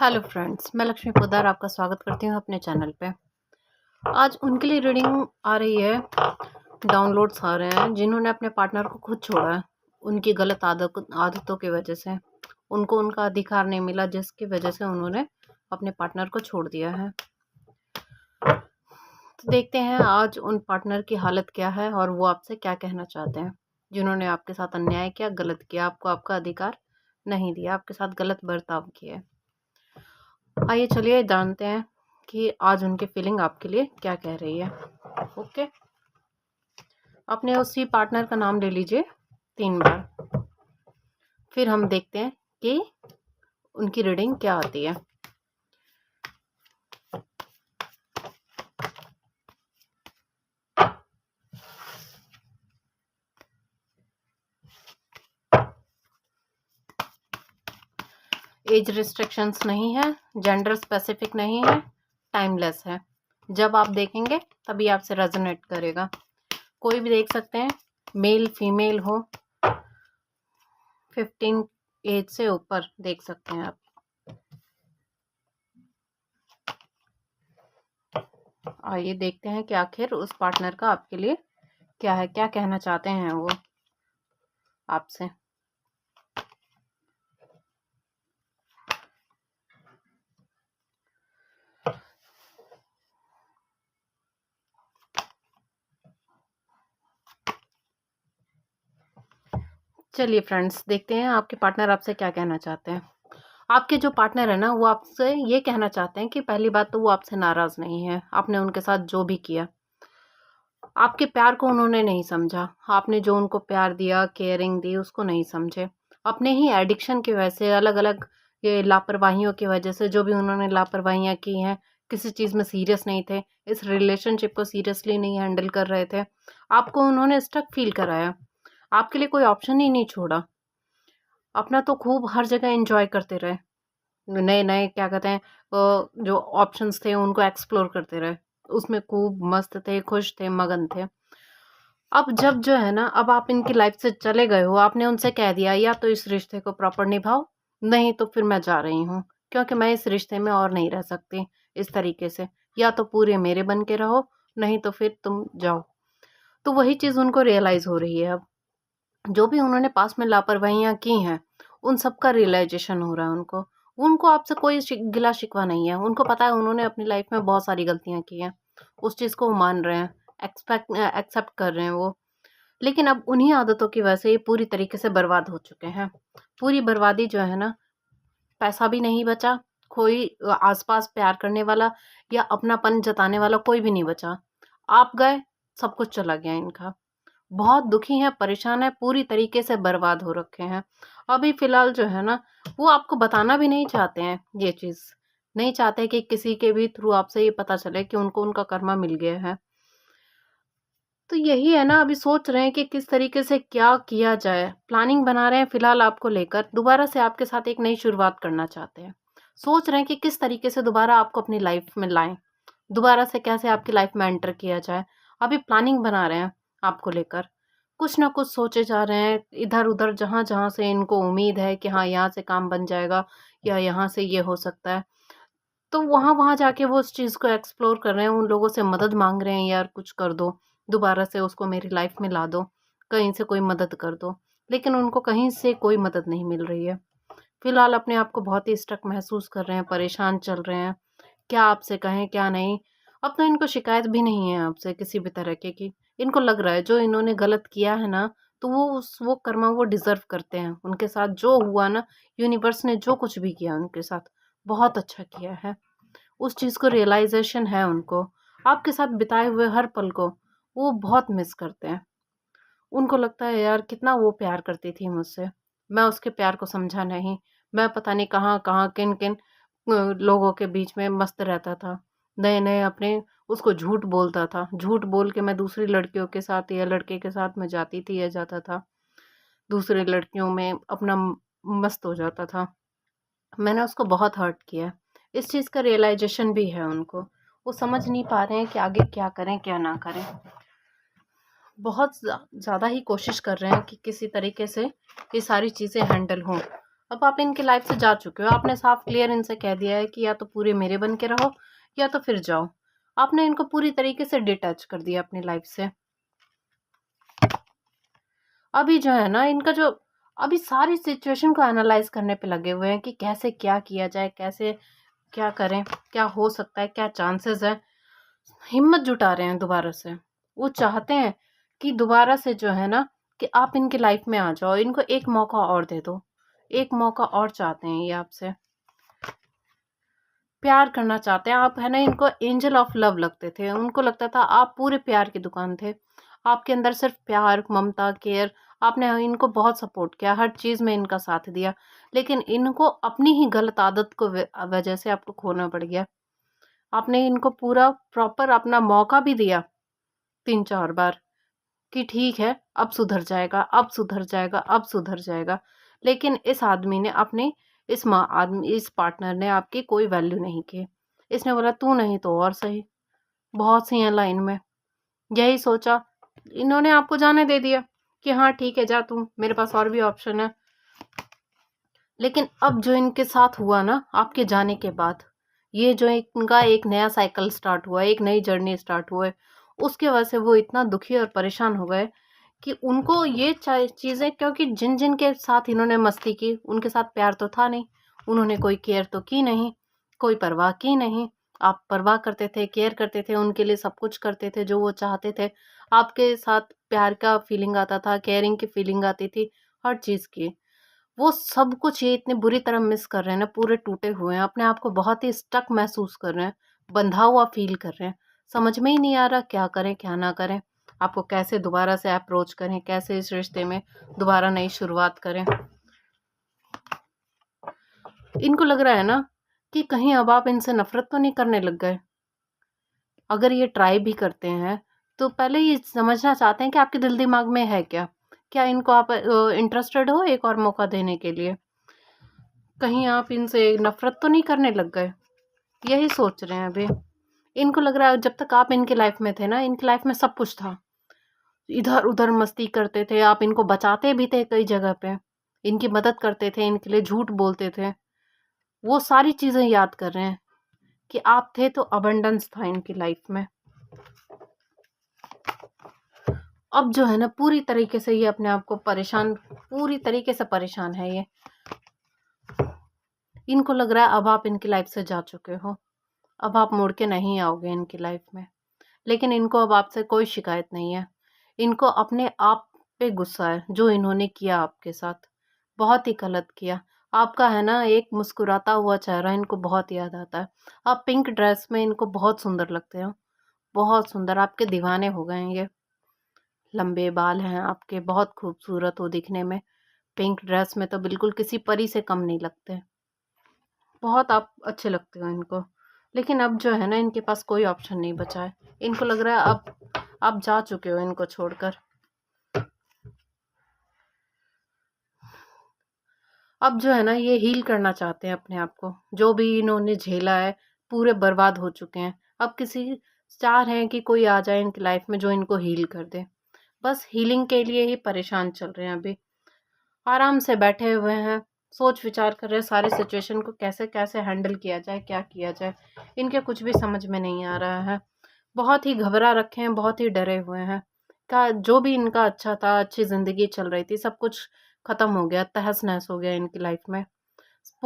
Hello friends, मैं लक्ष्मी पोद्दार आपका स्वागत करती हूँ अपने चैनल पे। आज उनके लिए रीडिंग आ रही है, डाउनलोड्स आ रहे हैं जिन्होंने अपने पार्टनर को खुद छोड़ा है उनकी गलत आदतों की वजह से। उनको उनका अधिकार नहीं मिला जिसकी वजह से उन्होंने अपने पार्टनर को छोड़ दिया है। तो देखते हैं आज उन पार्टनर की हालत क्या है और वो आपसे क्या कहना चाहते हैं। जिन्होंने आपके साथ अन्याय किया, गलत किया, आपको आपका अधिकार नहीं दिया, आपके साथ गलत बर्ताव किया। आइए चलिए जानते हैं कि आज उनकी फीलिंग आपके लिए क्या कह रही है। ओके, अपने उसी पार्टनर का नाम ले लीजिए 3 बार, फिर हम देखते हैं कि उनकी रीडिंग क्या आती है। एज रिस्ट्रिक्शंस नहीं है, जेंडर स्पेसिफिक नहीं है, टाइमलेस है। जब आप देखेंगे तभी आपसे रेजोनेट करेगा। कोई भी देख सकते हैं, मेल फीमेल हो, 15 एज से ऊपर देख सकते हैं आप। आइए देखते हैं कि आखिर उस पार्टनर का आपके लिए क्या है, क्या कहना चाहते हैं वो आपसे। चलिए फ्रेंड्स, देखते हैं आपके पार्टनर आपसे क्या कहना चाहते हैं। आपके जो पार्टनर है ना, वो आपसे ये कहना चाहते हैं कि पहली बात तो वो आपसे नाराज़ नहीं है। आपने उनके साथ जो भी किया, आपके प्यार को उन्होंने नहीं समझा। आपने जो उनको प्यार दिया, केयरिंग दी, उसको नहीं समझे। अपने ही एडिक्शन की वजह से, अलग-अलग ये लापरवाहियों की वजह से, जो भी उन्होंने लापरवाहियाँ की हैं, किसी चीज़ में सीरियस नहीं थे, इस रिलेशनशिप को सीरियसली नहीं हैंडल कर रहे थे। आपको उन्होंने स्टक फ़ील कराया। आपके लिए कोई ऑप्शन ही नहीं छोड़ा। अपना तो खूब हर जगह एन्जॉय करते रहे। नए-नए क्या कहते हैं जो ऑप्शंस थे उनको एक्सप्लोर करते रहे। उसमें खूब मस्त थे, खुश थे, मगन थे। अब जब जो है ना, अब आप इनकी लाइफ़ से चले गए हो, आपने उनसे कह दिया या तो इस रिश्ते को प्रॉपर निभाओ, नहीं तो फिर मैं जा रही हूँ। क्योंकि मैं इस रिश्ते में और नहीं रह सकती इस तरीके से। या तो पूरे मेरे बन के रहो, नहीं तो फिर तुम जाओ। तो वही चीज़ उनको रियलाइज़ हो रही है अब। जो भी उन्होंने पास्ट में लापरवाहियाँ की हैं, उन सब का रियलाइज़ेशन हो रहा है उनको। उनको आपसे कोई गिला-शिकवा नहीं है। उनको पता है उन्होंने अपनी लाइफ़ में बहुत सारी गलतियाँ की हैं। उस चीज़ को वो मान रहे हैं, एक्सेप्ट कर रहे हैं वो। लेकिन अब उन्हीं आदतों की वजह से ये पूरी तरीके से बर्बाद हो चुके हैं। पूरी बर्बादी जो है ना, पैसा भी नहीं बचा, कोई आस-पास प्यार करने वाला या अपनापन जताने वाला कोई भी नहीं बचा। आप गए, सब कुछ चला गया इनका। बहुत दुखी हैं, परेशान हैं, पूरी तरीके से बर्बाद हो रखे हैं। अभी फ़िलहाल जो है ना, वो आपको बताना भी नहीं चाहते हैं ये चीज़। नहीं चाहते कि किसी के भी थ्रू आपसे ये पता चले कि उनको उनका कर्मा मिल गया है। तो यही है ना, अभी सोच रहे हैं कि किस तरीके से क्या किया जाए। प्लानिंग बना रहे हैं फ़िलहाल आपको लेकर, दोबारा से आपके साथ एक नई शुरुआत करना चाहते हैं। सोच रहे हैं कि किस तरीके से दोबारा आपको अपनी लाइफ़ में लाएँ। दोबारा से कैसे आपकी लाइफ़ में एंटर किया जाए। अभी प्लानिंग बना रहे हैं आपको लेकर। कुछ ना कुछ सोचे जा रहे हैं, इधर-उधर जहाँ-जहाँ से इनको उम्मीद है कि हाँ, यहाँ से काम बन जाएगा या यहाँ से ये हो सकता है। तो वहाँ-वहाँ जाके वो उस चीज़ को एक्सप्लोर कर रहे हैं, उन लोगों से मदद माँग रहे हैं, यार कुछ कर दो, दोबारा से उसको मेरी लाइफ़ में ला दो, कहीं से कोई मदद कर दो। लेकिन उनको कहीं से कोई मदद नहीं मिल रही है। फिलहाल अपने आप को बहुत ही स्टक महसूस कर रहे हैं, परेशान चल रहे हैं। क्या आपसे कहें, क्या नहीं? अब तो इनको शिकायत भी नहीं है आपसे किसी भी तरीके की। इनको लग रहा है जो इन्होंने गलत किया है ना, तो वो कर्मा वो डिज़र्व करते हैं। उनके साथ जो हुआ ना, यूनिवर्स ने जो कुछ भी किया उनके साथ, बहुत अच्छा किया है। उस चीज़ को रियलाइज़ेशन है उनको। आपके साथ बिताए हुए हर पल को वो बहुत मिस करते हैं। उनको लगता है यार कितना वो प्यार करती थी मुझसे। मैं उसके प्यार को समझा नहीं। मैं पता नहीं कहाँ-कहाँ, किन-किन लोगों के बीच में मस्त रहता था। नए-नए अपने उसको झूठ बोलता था। झूठ बोल के मैं दूसरी लड़कियों के साथ या लड़के के साथ मैं जाती थी या जाता था। दूसरी लड़कियों में अपना मस्त हो जाता था। मैंने उसको बहुत हर्ट किया है। इस चीज़ का रियलाइज़ेशन भी है उनको। वो समझ नहीं पा रहे हैं कि आगे क्या करें, क्या ना करें। बहुत ज़्यादा ही कोशिश कर रहे हैं कि किसी तरीके से ये सारी चीज़ें हैंडल हों। अब आप इनकी लाइफ से जा चुके हो, आपने साफ क्लियर इनसे कह दिया है कि या तो पूरे मेरे बन के रहो या तो फिर जाओ। आपने इनको पूरी तरीके से डिटैच कर दिया अपनी लाइफ से। अभी जो है ना इनका जो अभी सारी सिचुएशन को एनालाइज करने पे लगे हुए हैं कि कैसे क्या किया जाए, कैसे क्या करें, क्या हो सकता है, क्या चांसेस है। हिम्मत जुटा रहे हैं दोबारा से। वो चाहते हैं कि दोबारा से जो है ना कि आप इनकी लाइफ में आ जाओ, इनको एक मौका और दे दो। एक मौका और चाहते हैं ये आपसे। प्यार करना चाहते हैं आप, है ना। इनको एंजल ऑफ लव लगते थे, उनको लगता था आप पूरे प्यार की दुकान थे। आपके अंदर सिर्फ प्यार, ममता, केयर। आपने इनको बहुत सपोर्ट किया, हर चीज़ में इनका साथ दिया। लेकिन इनको अपनी ही गलत आदत को वजह से आपको खोना पड़ गया। आपने इनको पूरा प्रॉपर अपना मौका भी दिया 3-4 बार कि ठीक है अब सुधर जाएगा, अब सुधर जाएगा, अब सुधर जाएगा। लेकिन इस आदमी ने अपने इस पार्टनर ने आपकी कोई वैल्यू नहीं की। इसने बोला तू नहीं तो और सही, बहुत सी हैं लाइन में। यही सोचा, इन्होंने आपको जाने दे दिया कि हाँ ठीक है जा तू, मेरे पास और भी ऑप्शन है। लेकिन अब जो इनके साथ हुआ ना आपके जाने के बाद, ये जो इनका एक नया साइकिल स्टार्ट हुआ है, एक नई जर्नी स्टार्ट हुआ है, उसकी वजह से वो इतना दुखी और परेशान हो गए कि उनको ये चीज़ें, क्योंकि जिन जिन के साथ इन्होंने मस्ती की उनके साथ प्यार तो था नहीं, उन्होंने कोई केयर तो की नहीं, कोई परवाह की नहीं। आप परवाह करते थे, केयर करते थे, उनके लिए सब कुछ करते थे जो वो चाहते थे। आपके साथ प्यार का फीलिंग आता था, केयरिंग की फीलिंग आती थी, हर चीज़ की। वो सब कुछ ये इतनी बुरी तरह मिस कर रहे हैं ना, पूरे टूटे हुए हैं, अपने आप को बहुत ही स्टक महसूस कर रहे हैं, बंधा हुआ फील कर रहे हैं। समझ में ही नहीं आ रहा क्या करें क्या ना करें, आपको कैसे दोबारा से अप्रोच करें, कैसे इस रिश्ते में दोबारा नई शुरुआत करें। इनको लग रहा है ना कि कहीं अब आप इनसे नफरत तो नहीं करने लग गए। अगर ये ट्राई भी करते हैं तो पहले ये समझना चाहते हैं कि आपके दिल दिमाग में है क्या, क्या इनको आप इंटरेस्टेड हो एक और मौका देने के लिए। कहीं आप इनसे नफरत तो नहीं करने लग गए, यही सोच रहे हैं अभी। इनको लग रहा है जब तक आप इनकी लाइफ में थे ना, इनकी लाइफ में सब कुछ था। इधर उधर मस्ती करते थे आप, इनको बचाते भी थे कई जगह पे, इनकी मदद करते थे, इनके लिए झूठ बोलते थे। वो सारी चीजें याद कर रहे हैं कि आप थे तो अबंडेंस था इनकी लाइफ में। अब जो है ना पूरी तरीके से ये अपने आप को परेशान, पूरी तरीके से परेशान है ये। इनको लग रहा है अब आप इनकी लाइफ से जा चुके हो, अब आप मुड़ के नहीं आओगे इनकी लाइफ में। लेकिन इनको अब आपसे कोई शिकायत नहीं है, इनको अपने आप पे गुस्सा है जो इन्होंने किया आपके साथ, बहुत ही गलत किया। आपका है ना एक मुस्कुराता हुआ चेहरा इनको बहुत याद आता है। आप पिंक ड्रेस में इनको बहुत सुंदर लगते हो, बहुत सुंदर, आपके दीवाने हो गए हैं ये। लंबे बाल हैं आपके, बहुत खूबसूरत हो दिखने में, पिंक ड्रेस में तो बिल्कुल किसी परी से कम नहीं लगते। बहुत आप अच्छे लगते हो इनको। लेकिन अब जो है ना इनके पास कोई ऑप्शन नहीं बचा है। इनको लग रहा है अब आप जा चुके हो इनको छोड़कर। अब जो है ना ये हील करना चाहते हैं अपने आप को, जो भी इन्होंने झेला है, पूरे बर्बाद हो चुके हैं। अब किसी चाह रहे हैं कि कोई आ जाए इनकी लाइफ में जो इनको हील कर दे। बस हीलिंग के लिए ही परेशान चल रहे हैं अभी। आराम से बैठे हुए हैं, सोच विचार कर रहे हैं सारी सिचुएशन को कैसे कैसे हैंडल किया जाए, क्या किया जाए। इनके कुछ भी समझ में नहीं आ रहा है। बहुत ही घबरा रखे हैं, बहुत ही डरे हुए हैं। का जो भी इनका अच्छा था, अच्छी ज़िंदगी चल रही थी, सब कुछ ख़त्म हो गया, तहस-नहस हो गया इनकी लाइफ में।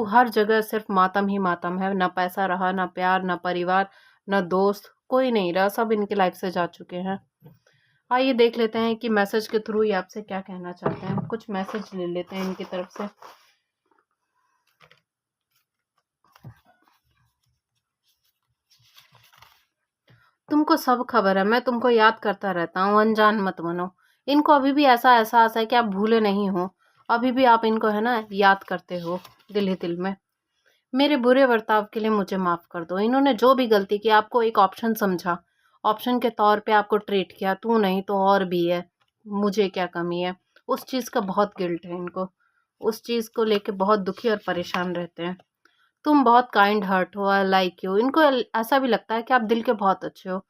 हर जगह सिर्फ मातम ही मातम है, ना पैसा रहा, ना प्यार, ना परिवार, ना दोस्त, कोई नहीं रहा, सब इनकी लाइफ से जा चुके हैं। आइए देख लेते हैं कि मैसेज के थ्रू ये आपसे क्या कहना चाहते हैं। कुछ मैसेज ले लेते हैं इनकी तरफ से। तुमको सब खबर है, मैं तुमको याद करता रहता हूँ, अनजान मत बनो। इनको अभी भी ऐसा एहसास है कि आप भूले नहीं हो, अभी भी आप इनको है ना याद करते हो दिल ही दिल में। मेरे बुरे बर्ताव के लिए मुझे माफ़ कर दो। इन्होंने जो भी गलती की, आपको एक ऑप्शन समझा, ऑप्शन के तौर पे आपको ट्रीट किया, तू नहीं तो और भी है, मुझे क्या कमी है, उस चीज़ का बहुत गिल्ट है इनको। उस चीज़ को लेके बहुत दुखी और परेशान रहते हैं। तुम बहुत काइंड हार्ट हो, आई लाइक यू। इनको ऐसा भी लगता है कि आप दिल के बहुत अच्छे हो।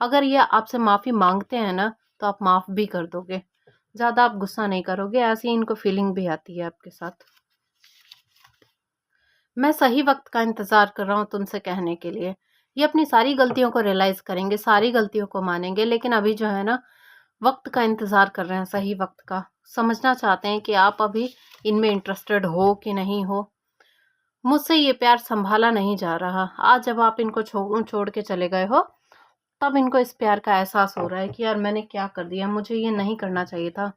अगर ये आपसे माफ़ी मांगते हैं ना तो आप माफ़ भी कर दोगे, ज़्यादा आप गुस्सा नहीं करोगे, ऐसी इनको फीलिंग भी आती है आपके साथ। मैं सही वक्त का इंतज़ार कर रहा हूँ तुमसे कहने के लिए। ये अपनी सारी गलतियों को रियलाइज़ करेंगे, सारी गलतियों को मानेंगे, लेकिन अभी जो है ना, वक्त का इंतज़ार कर रहे हैं, सही वक्त का। समझना चाहते हैं कि आप अभी इनमें इंटरेस्टेड हो कि नहीं हो। मुझसे ये प्यार संभाला नहीं जा रहा। आज जब आप इनको छोड़ के चले गए हो, तब इनको इस प्यार का एहसास हो रहा है कि यार मैंने क्या कर दिया, मुझे ये नहीं करना चाहिए था।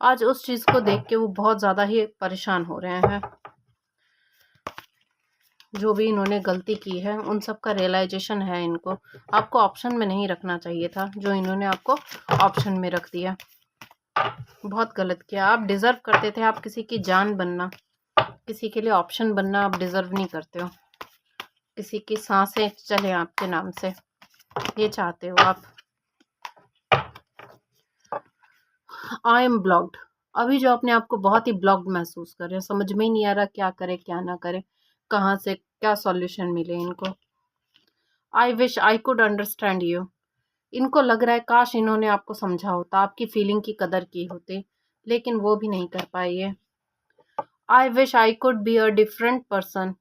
आज उस चीज़ को देख के वो बहुत ज़्यादा ही परेशान हो रहे हैं। जो भी इन्होंने गलती की है उन सब का रियलाइजेशन है इनको। आपको ऑप्शन में नहीं रखना चाहिए था, जो इन्होंने आपको ऑप्शन में रख दिया। बहुत गलत किया। आप डिज़र्व करते थे आप किसी की जान बनना, किसी के लिए ऑप्शन बनना आप डिज़र्व नहीं करते हो। किसी की सांसें चले आपके नाम से, ये चाहते हो आप। I am blocked. अभी जो अपने आप को बहुत ही ब्लॉक्ड महसूस कर रहे हैं, समझ में ही नहीं आ रहा क्या करे क्या ना करे, कहाँ से क्या सॉल्यूशन मिले इनको। I wish I could understand you. इनको लग रहा है काश इन्होंने आपको समझा होता, आपकी फीलिंग की कदर की होती, लेकिन वो भी नहीं कर पाई है। I wish I could be a different person.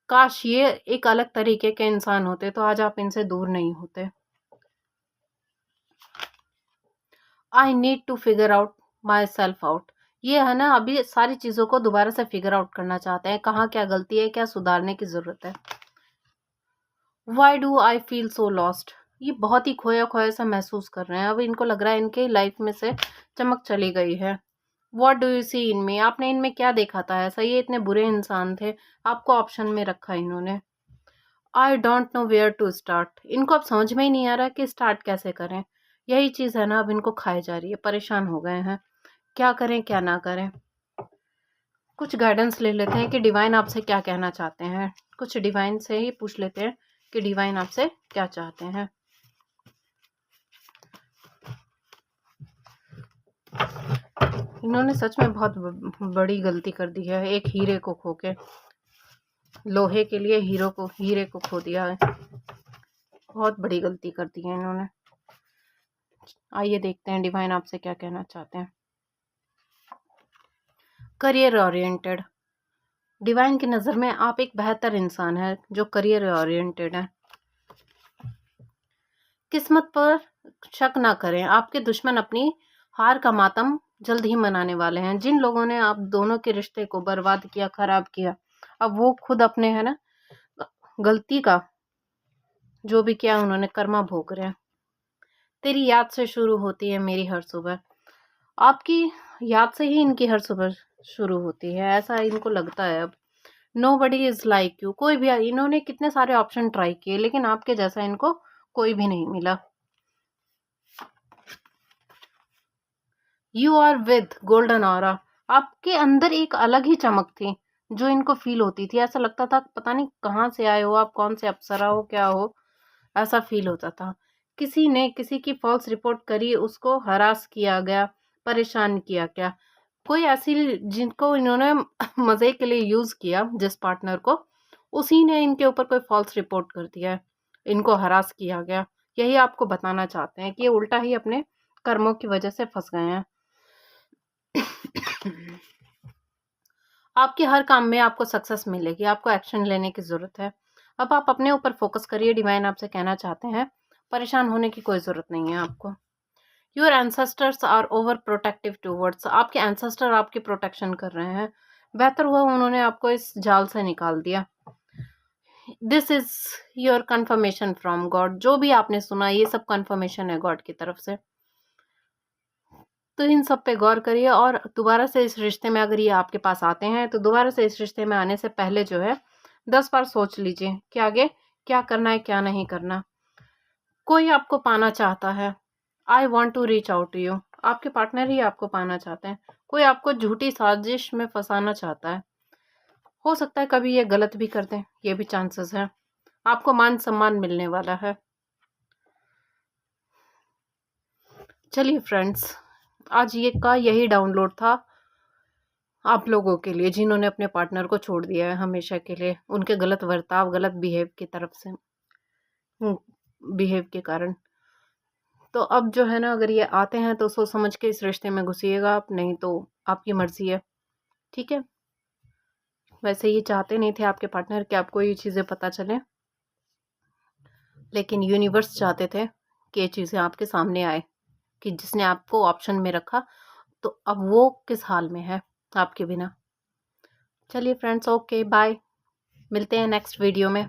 काश ये एक अलग तरीके के इंसान होते तो आज आप इनसे दूर नहीं होते। I need to figure out myself out. ये है ना, अभी सारी चीज़ों को दोबारा से फिगर आउट करना चाहते हैं, कहाँ क्या गलती है, क्या सुधारने की ज़रूरत है। Why do I feel so lost. ये बहुत ही खोया खोया सा महसूस कर रहे हैं। अब इनको लग रहा है इनके लाइफ में से चमक चली गई है। वॉट डू यू सी इन मी। आपने इनमें क्या देखा था ऐसा, ये इतने बुरे इंसान थे, आपको ऑप्शन में रखा इन्होंने। I don't know where to start. इनको अब समझ में ही नहीं आ रहा कि स्टार्ट कैसे करें। यही चीज़ है ना, अब इनको खाई जा रही है, परेशान हो गए हैं, क्या करें क्या ना करें। कुछ गाइडेंस ले लेते हैं कि डिवाइन आपसे क्या कहना चाहते हैं। कुछ डिवाइन से ही पूछ लेते हैं कि डिवाइन आपसे क्या चाहते हैं। इन्होंने सच में बहुत बड़ी गलती कर दी है, एक हीरे को खो के। लोहे के लिए हीरे को खो दिया है। बहुत बड़ी गलती कर दी है इन्होंने। आइए देखते हैं डिवाइन आपसे क्या कहना चाहते हैं। Career oriented. डिवाइन की नज़र में आप एक बेहतर इंसान है जो करियर ओरिएंटेड है। किस्मत पर शक ना करें, आपके दुश्मन अपनी हार का मातम जल्द ही मनाने वाले हैं। जिन लोगों ने आप दोनों के रिश्ते को बर्बाद किया, खराब किया, अब वो खुद अपने है ना गलती का जो भी किया उन्होंने कर्मा भोग रहे हैं। तेरी याद से शुरू होती है मेरी हर सुबह। आपकी याद से ही इनकी हर सुबह शुरू होती है, ऐसा इनको लगता है अब। Nobody is like you. कोई भी, इन्होंने कितने सारे ऑप्शन ट्राई किए लेकिन आपके जैसा इनको कोई भी नहीं मिला। You are with golden aura. आपके अंदर एक अलग ही चमक थी जो इनको फील होती थी। ऐसा लगता था पता नहीं कहाँ से आए हो आप, कौन से अप्सरा हो, क्या हो, ऐसा फील होता था। किसी ने किसी की फॉल्स रिपोर्ट करी, उसको हरास किया गया, परेशान किया क्या। कोई ऐसी जिनको इन्होंने मज़े के लिए यूज़ किया, जिस पार्टनर को, उसी ने इनके ऊपर कोई फॉल्स रिपोर्ट कर दिया है, इनको हरास किया गया। यही आपको बताना चाहते हैं कि ये उल्टा ही अपने कर्मों की वजह से फंस गए हैं। आपके हर काम में आपको सक्सेस मिलेगी, आपको एक्शन लेने की ज़रूरत है। अब आप अपने ऊपर फोकस करिए, डिवाइन आपसे कहना चाहते हैं। परेशान होने की कोई ज़रूरत नहीं है आपको। Your ancestors are overprotective towards. आपके एंसेस्टर आपकी प्रोटेक्शन कर रहे हैं। बेहतर हुआ उन्होंने आपको इस जाल से निकाल दिया। This is your conformation from God. जो भी आपने सुना ये सब कन्फर्मेशन है गॉड की तरफ से। तो इन सब पे गौर करिए और दोबारा से इस रिश्ते में अगर ये आपके पास आते हैं तो दोबारा से इस रिश्ते में आने से पहले जो है 10 बार सोच लीजिए कि आगे क्या करना है क्या नहीं करना। कोई आपको पाना चाहता है। I want to reach out to you. आपके पार्टनर ही आपको पाना चाहते हैं। कोई आपको झूठी साजिश में फंसाना चाहता है। हो सकता है कभी ये गलत भी कर दें, ये भी चांसेस है। आपको मान सम्मान मिलने वाला है। चलिए फ्रेंड्स, आज ये का यही डाउनलोड था आप लोगों के लिए जिन्होंने अपने पार्टनर को छोड़ दिया है हमेशा के लिए, उनके गलत बर्ताव, गलत बिहेव की तरफ से, बिहेव के कारण। तो अब जो है ना, अगर ये आते हैं तो सोच समझ के इस रिश्ते में घुसिएगा आप, नहीं तो आपकी मर्जी है। ठीक है, वैसे ये चाहते नहीं थे आपके पार्टनर कि आपको ये चीज़ें पता चलें, लेकिन यूनिवर्स चाहते थे कि ये चीज़ें आपके सामने आए, कि जिसने आपको ऑप्शन में रखा, तो अब वो किस हाल में है आपके बिना। चलिए फ्रेंड्स, ओके बाय, मिलते हैं नेक्स्ट वीडियो में।